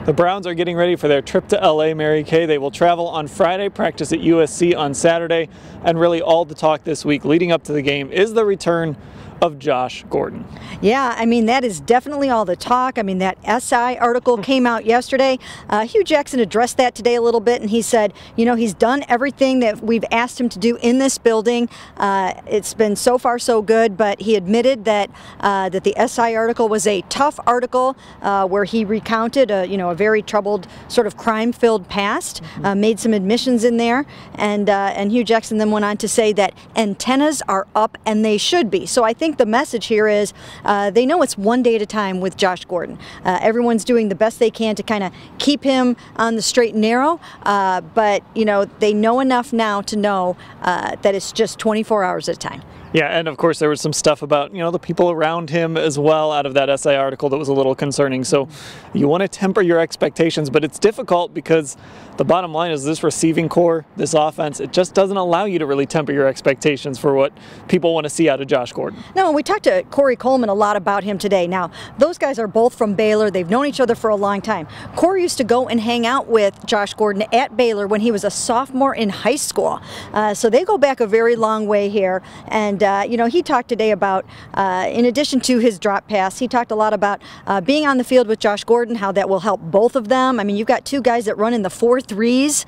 The Browns are getting ready for their trip to LA, Mary Kay. They will travel on Friday, practice at USC on Saturday, and really all the talk this week leading up to the game is the return of Josh Gordon. Yeah, I mean, that is definitely all the talk. I mean, that SI article came out yesterday. Hugh Jackson addressed that today a little bit, and he said, you know, he's done everything that we've asked him to do in this building. It's been so far so good, but he admitted that that the SI article was a tough article where he recounted a very troubled sort of crime-filled past, made some admissions in there, and Hugh Jackson then went on to say that antennas are up and they should be. So I think the message here is they know it's one day at a time with Josh Gordon. Everyone's doing the best they can to kind of keep him on the straight and narrow, but they know enough now to know that it's just 24 hours at a time. Yeah, and of course there was some stuff about, the people around him as well out of that SI article that was a little concerning. So you want to temper your expectations, but it's difficult because the bottom line is this receiving core, this offense, it just doesn't allow you to really temper your expectations for what people want to see out of Josh Gordon. No, we talked to Corey Coleman a lot about him today. Now, those guys are both from Baylor. They've known each other for a long time. Corey used to go and hang out with Josh Gordon at Baylor when he was a sophomore in high school. So they go back a very long way here. And he talked today about, in addition to his drop pass, he talked a lot about being on the field with Josh Gordon, how that will help both of them. I mean, you've got two guys that run in the 4.3s.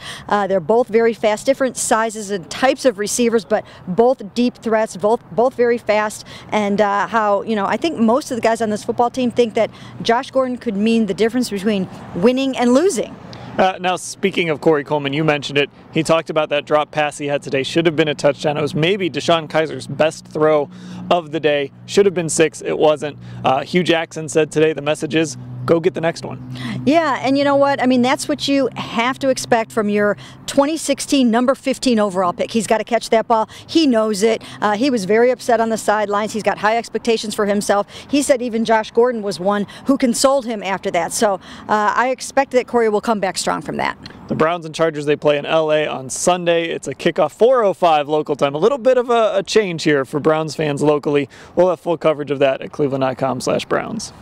They're both very fast, different sizes and types of receivers, but both deep threats, both very fast. And how, I think most of the guys on this football team think that Josh Gordon could mean the difference between winning and losing. Now, speaking of Corey Coleman, you mentioned it. He talked about that drop pass he had today. Should have been a touchdown. It was maybe Deshaun Kaiser's best throw of the day. Should have been 6. It wasn't. Hugh Jackson said today the message is, go get the next one. Yeah, and you know what? I mean, that's what you have to expect from your 2016 number 15 overall pick. He's got to catch that ball. He knows it. He was very upset on the sidelines. He's got high expectations for himself. He said even Josh Gordon was one who consoled him after that. So I expect that Corey will come back strong from that. The Browns and Chargers, they play in LA on Sunday. It's a kickoff 4:05 local time. A little bit of a change here for Browns fans locally. We'll have full coverage of that at cleveland.com/Browns.